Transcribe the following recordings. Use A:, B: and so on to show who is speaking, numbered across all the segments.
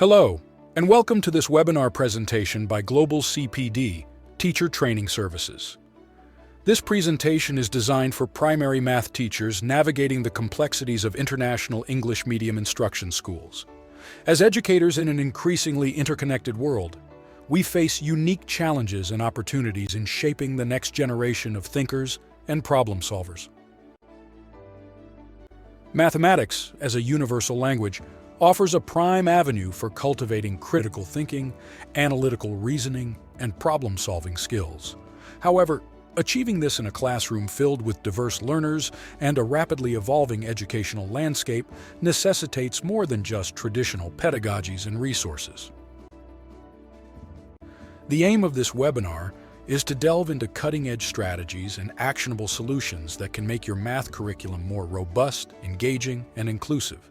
A: Hello, and welcome to this webinar presentation by Global-CPD, Teacher Training Services. This presentation is designed for primary math teachers navigating the complexities of international English medium instruction schools. As educators in an increasingly interconnected world, we face unique challenges and opportunities in shaping the next generation of thinkers and problem solvers. Mathematics, as a universal language, offers a prime avenue for cultivating critical thinking, analytical reasoning, and problem-solving skills. However, achieving this in a classroom filled with diverse learners and a rapidly evolving educational landscape necessitates more than just traditional pedagogies and resources. The aim of this webinar is to delve into cutting-edge strategies and actionable solutions that can make your math curriculum more robust, engaging, and inclusive.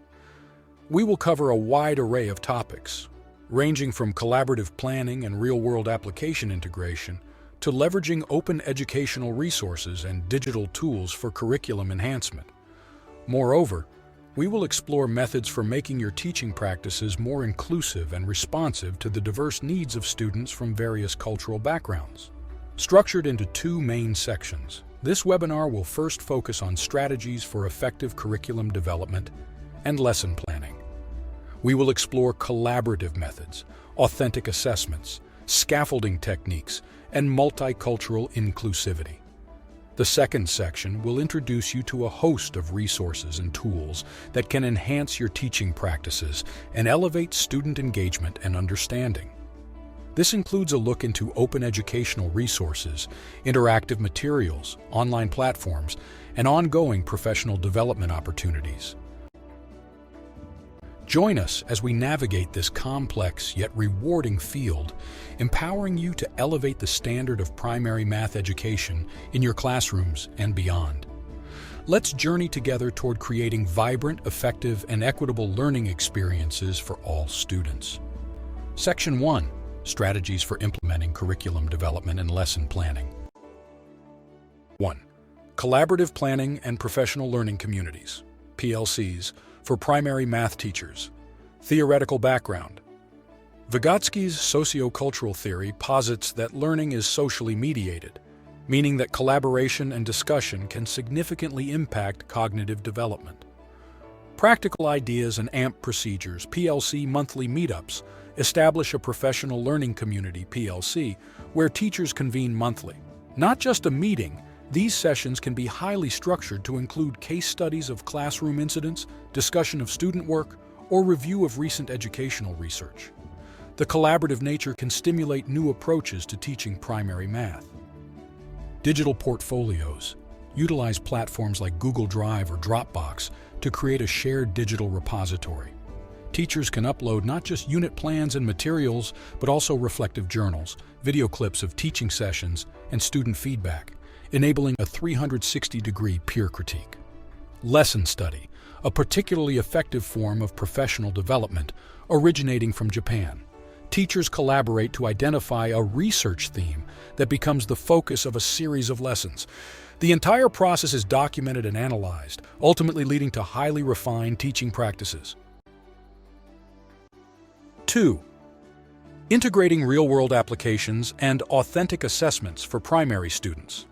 A: We will cover a wide array of topics, ranging from collaborative planning and real-world application integration to leveraging open educational resources and digital tools for curriculum enhancement. Moreover, we will explore methods for making your teaching practices more inclusive and responsive to the diverse needs of students from various cultural backgrounds. Structured into two main sections, this webinar will first focus on strategies for effective curriculum development and lesson planning. We will explore collaborative methods, authentic assessments, scaffolding techniques, and multicultural inclusivity. The second section will introduce you to a host of resources and tools that can enhance your teaching practices and elevate student engagement and understanding. This includes a look into open educational resources, interactive materials, online platforms, and ongoing professional development opportunities. Join us as we navigate this complex yet rewarding field, empowering you to elevate the standard of primary math education in your classrooms and beyond. Let's journey together toward creating vibrant, effective, and equitable learning experiences for all students. Section 1: Strategies for implementing curriculum development and lesson planning. 1. Collaborative planning and professional learning communities, PLCs, for primary math teachers. Theoretical background. Vygotsky's sociocultural theory posits that learning is socially mediated, meaning that collaboration and discussion can significantly impact cognitive development. Practical ideas and AMP procedures, PLC monthly meetups, establish a professional learning community, PLC, where teachers convene monthly. Not just a meeting, these sessions can be highly structured to include case studies of classroom incidents, discussion of student work, or review of recent educational research. The collaborative nature can stimulate new approaches to teaching primary math. Digital portfolios utilize platforms like Google Drive or Dropbox to create a shared digital repository. Teachers can upload not just unit plans and materials, but also reflective journals, video clips of teaching sessions, and student feedback, enabling a 360-degree peer critique. Lesson study, a particularly effective form of professional development originating from Japan. Teachers collaborate to identify a research theme that becomes the focus of a series of lessons. The entire process is documented and analyzed, ultimately leading to highly refined teaching practices. 2. Integrating real-world applications and authentic assessments for primary students.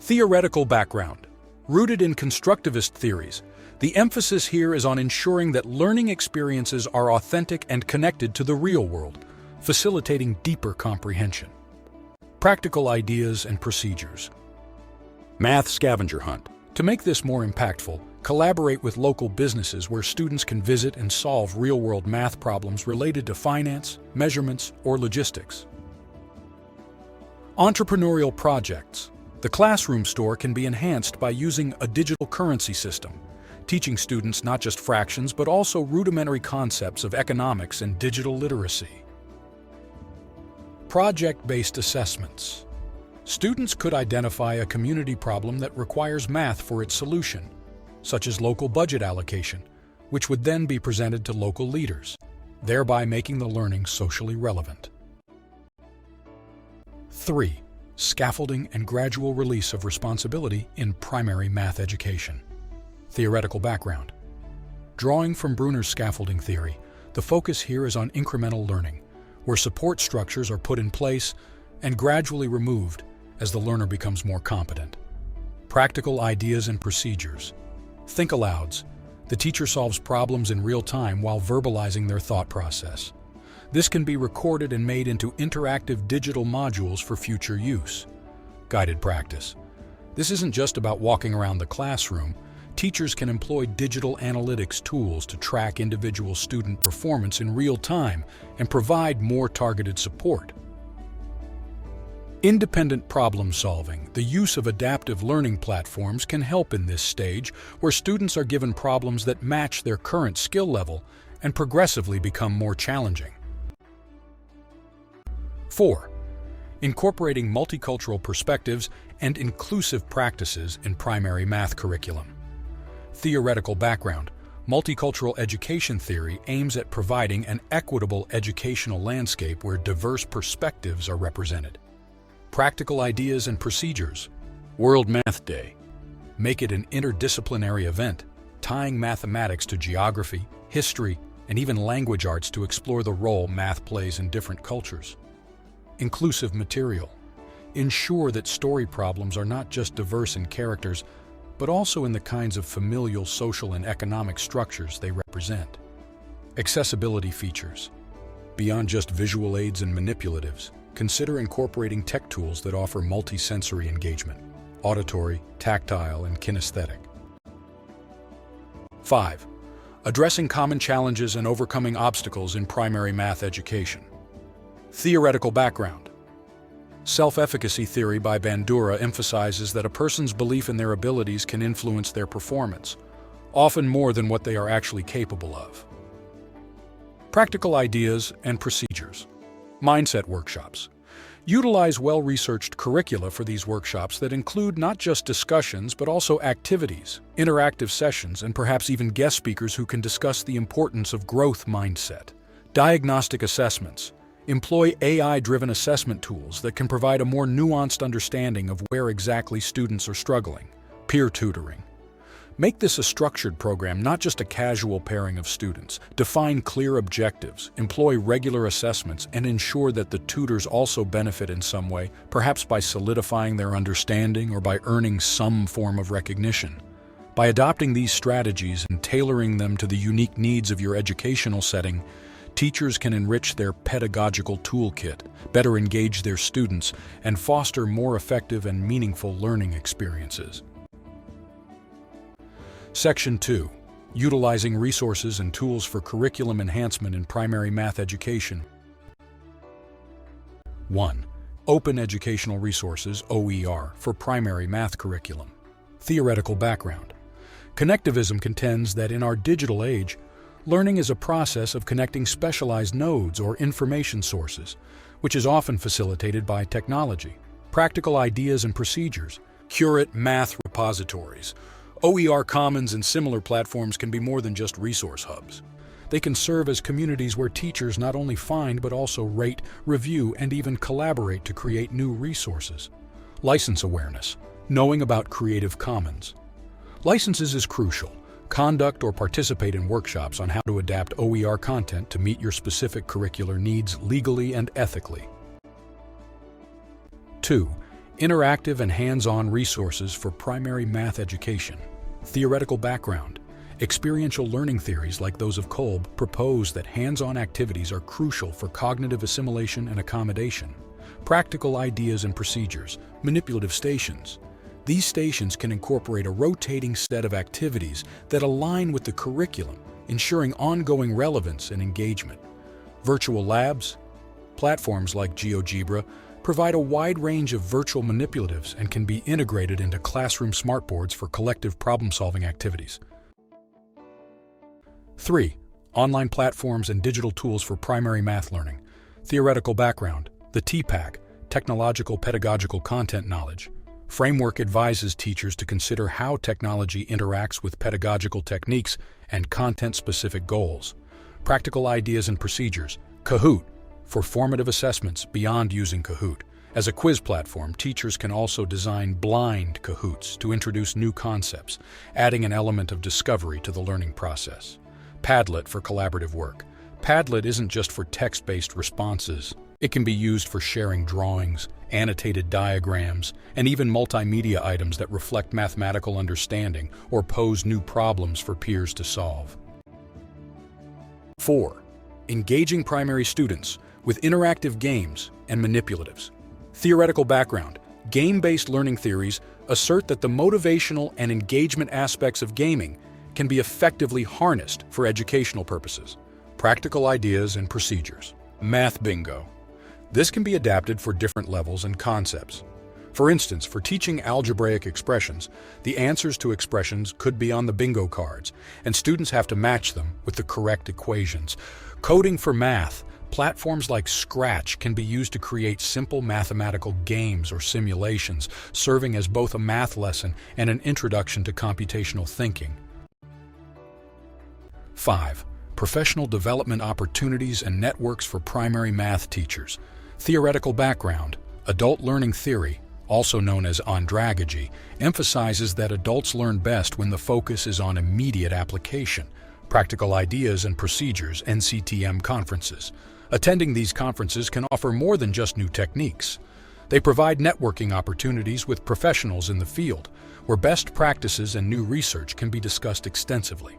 A: Theoretical background. Rooted in constructivist theories, the emphasis here is on ensuring that learning experiences are authentic and connected to the real world, facilitating deeper comprehension. Practical ideas and procedures. Math scavenger hunt. To make this more impactful, collaborate with local businesses where students can visit and solve real-world math problems related to finance, measurements, or logistics. Entrepreneurial projects. The classroom store can be enhanced by using a digital currency system, teaching students not just fractions but also rudimentary concepts of economics and digital literacy. Project-based assessments. Students could identify a community problem that requires math for its solution, such as local budget allocation, which would then be presented to local leaders, thereby making the learning socially relevant. 3. Scaffolding and gradual release of responsibility in primary math education. Theoretical background. Drawing from Bruner's scaffolding theory, The focus here is on incremental learning, where support structures are put in place and gradually removed as the learner becomes more competent. Practical ideas and procedures. Think alouds. The teacher solves problems in real time while verbalizing their thought process. This can be recorded and made into interactive digital modules for future use. Guided practice. This isn't just about walking around the classroom. Teachers can employ digital analytics tools to track individual student performance in real time and provide more targeted support. Independent problem solving. The use of adaptive learning platforms can help in this stage, where students are given problems that match their current skill level and progressively become more challenging. 4. Incorporating multicultural perspectives and inclusive practices in primary math curriculum. Theoretical background. Multicultural education theory aims at providing an equitable educational landscape where diverse perspectives are represented. Practical ideas and procedures. World Math Day. Make it an interdisciplinary event, tying mathematics to geography, history, and even language arts to explore the role math plays in different cultures. Inclusive material. Ensure that story problems are not just diverse in characters, but also in the kinds of familial, social, and economic structures they represent. Accessibility features. Beyond just visual aids and manipulatives, consider incorporating tech tools that offer multi-sensory engagement, auditory, tactile, and kinesthetic. 5. Addressing common challenges and overcoming obstacles in primary math education. Theoretical background. Self-efficacy theory by Bandura emphasizes that a person's belief in their abilities can influence their performance, often more than what they are actually capable of. Practical ideas and procedures. Mindset workshops. Utilize well-researched curricula for these workshops that include not just discussions but also activities, interactive sessions, and perhaps even guest speakers who can discuss the importance of growth mindset. Diagnostic assessments. Employ AI-driven assessment tools that can provide a more nuanced understanding of where exactly students are struggling. Peer tutoring. Make this a structured program, not just a casual pairing of students. Define clear objectives, employ regular assessments, and ensure that the tutors also benefit in some way, perhaps by solidifying their understanding or by earning some form of recognition. By adopting these strategies and tailoring them to the unique needs of your educational setting, teachers can enrich their pedagogical toolkit, better engage their students, and foster more effective and meaningful learning experiences. Section 2. Utilizing resources and tools for curriculum enhancement in primary math education. 1. Open Educational Resources, OER, for primary math curriculum. Theoretical background. Connectivism contends that in our digital age, learning is a process of connecting specialized nodes or information sources, which is often facilitated by technology. Practical ideas and procedures. Curate math repositories. OER Commons and similar platforms can be more than just resource hubs. They can serve as communities where teachers not only find but also rate, review, and even collaborate to create new resources. License awareness. Knowing about Creative Commons. Licenses is crucial. Conduct or participate in workshops on how to adapt OER content to meet your specific curricular needs legally and ethically. 2. Interactive and hands-on resources for primary math education. Theoretical background. Experiential learning theories like those of Kolb propose that hands-on activities are crucial for cognitive assimilation and accommodation. Practical ideas and procedures. Manipulative stations. These stations can incorporate a rotating set of activities that align with the curriculum, ensuring ongoing relevance and engagement. Virtual labs. Platforms like GeoGebra provide a wide range of virtual manipulatives and can be integrated into classroom smartboards for collective problem-solving activities. 3. Online platforms and digital tools for primary math learning. Theoretical background. The TPAC, Technological Pedagogical Content Knowledge. Framework advises teachers to consider how technology interacts with pedagogical techniques and content-specific goals. Practical ideas and procedures. Kahoot, for formative assessments beyond using Kahoot. As a quiz platform, teachers can also design blind Kahoots to introduce new concepts, adding an element of discovery to the learning process. Padlet for collaborative work. Padlet isn't just for text-based responses. It can be used for sharing drawings, annotated diagrams, and even multimedia items that reflect mathematical understanding or pose new problems for peers to solve. 4. Engaging primary students with interactive games and manipulatives. Theoretical background. Game-based learning theories assert that the motivational and engagement aspects of gaming can be effectively harnessed for educational purposes. Practical ideas and procedures. Math bingo. This can be adapted for different levels and concepts. For instance, for teaching algebraic expressions, the answers to expressions could be on the bingo cards, and students have to match them with the correct equations. Coding for math. Platforms like Scratch can be used to create simple mathematical games or simulations, serving as both a math lesson and an introduction to computational thinking. 5. Professional development opportunities and networks for primary math teachers. Theoretical background. Adult learning theory, also known as andragogy, emphasizes that adults learn best when the focus is on immediate application. Practical ideas and procedures, NCTM conferences. Attending these conferences can offer more than just new techniques. They provide networking opportunities with professionals in the field, where best practices and new research can be discussed extensively.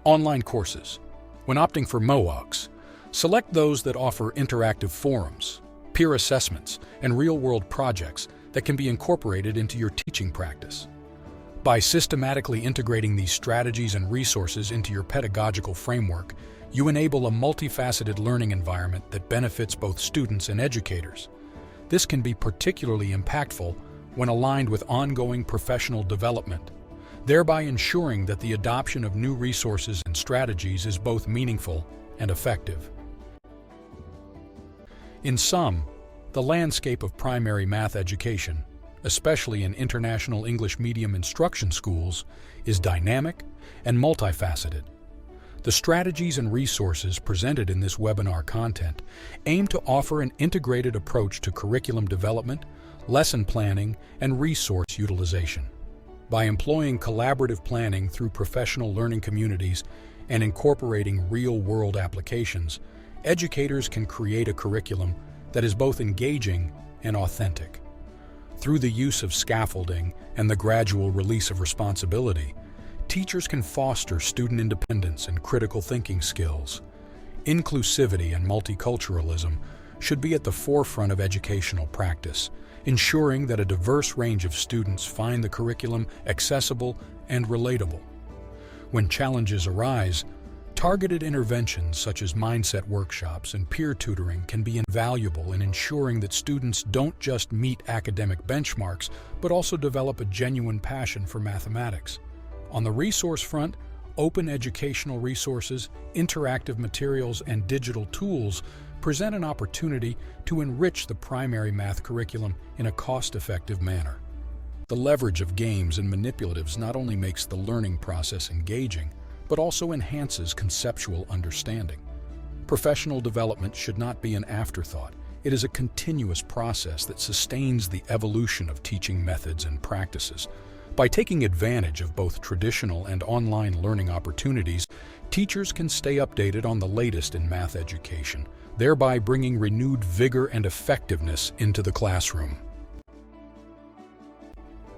A: Online courses. When opting for MOOCs, select those that offer interactive forums, peer assessments, and real-world projects that can be incorporated into your teaching practice. By systematically integrating these strategies and resources into your pedagogical framework, you enable a multifaceted learning environment that benefits both students and educators. This can be particularly impactful when aligned with ongoing professional development, thereby ensuring that the adoption of new resources and strategies is both meaningful and effective. In sum, the landscape of primary math education, especially in international English medium instruction schools, is dynamic and multifaceted. The strategies and resources presented in this webinar content aim to offer an integrated approach to curriculum development, lesson planning, and resource utilization. By employing collaborative planning through professional learning communities and incorporating real-world applications, educators can create a curriculum that is both engaging and authentic. Through the use of scaffolding and the gradual release of responsibility, teachers can foster student independence and critical thinking skills. Inclusivity and multiculturalism should be at the forefront of educational practice, ensuring that a diverse range of students find the curriculum accessible and relatable. When challenges arise, targeted interventions such as mindset workshops and peer tutoring can be invaluable in ensuring that students don't just meet academic benchmarks, but also develop a genuine passion for mathematics. On the resource front, open educational resources, interactive materials, and digital tools present an opportunity to enrich the primary math curriculum in a cost-effective manner. The leverage of games and manipulatives not only makes the learning process engaging, but also enhances conceptual understanding. Professional development should not be an afterthought. It is a continuous process that sustains the evolution of teaching methods and practices. By taking advantage of both traditional and online learning opportunities, teachers can stay updated on the latest in math education, thereby bringing renewed vigor and effectiveness into the classroom.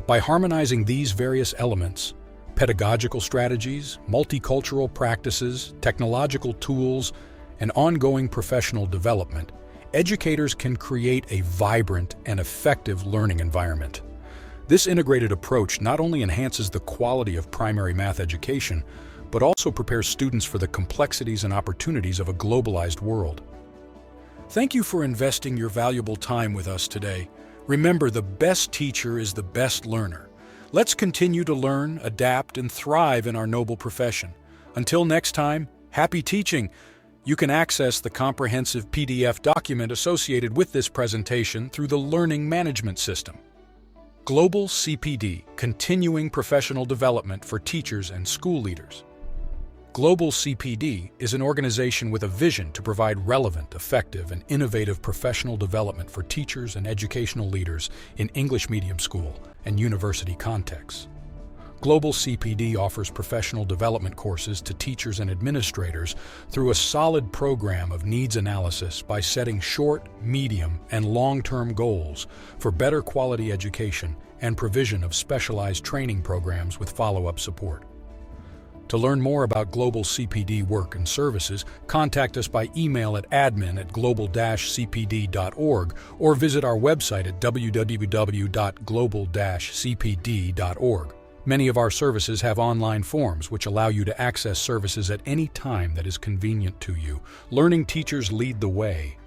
A: By harmonizing these various elements, pedagogical strategies, multicultural practices, technological tools, and ongoing professional development, educators can create a vibrant and effective learning environment. This integrated approach not only enhances the quality of primary math education, but also prepares students for the complexities and opportunities of a globalized world. Thank you for investing your valuable time with us today. Remember, the best teacher is the best learner. Let's continue to learn, adapt, and thrive in our noble profession. Until next time, happy teaching! You can access the comprehensive PDF document associated with this presentation through the Learning Management System. Global-CPD, Continuing Professional Development for Teachers and School Leaders. Global-CPD is an organization with a vision to provide relevant, effective, and innovative professional development for teachers and educational leaders in English medium school and university contexts. Global-CPD offers professional development courses to teachers and administrators through a solid program of needs analysis by setting short, medium, and long-term goals for better quality education and provision of specialized training programs with follow-up support. To learn more about Global-CPD work and services, contact us by email at admin@global-cpd.org or visit our website at www.global-cpd.org. Many of our services have online forms which allow you to access services at any time that is convenient to you. Learning teachers lead the way.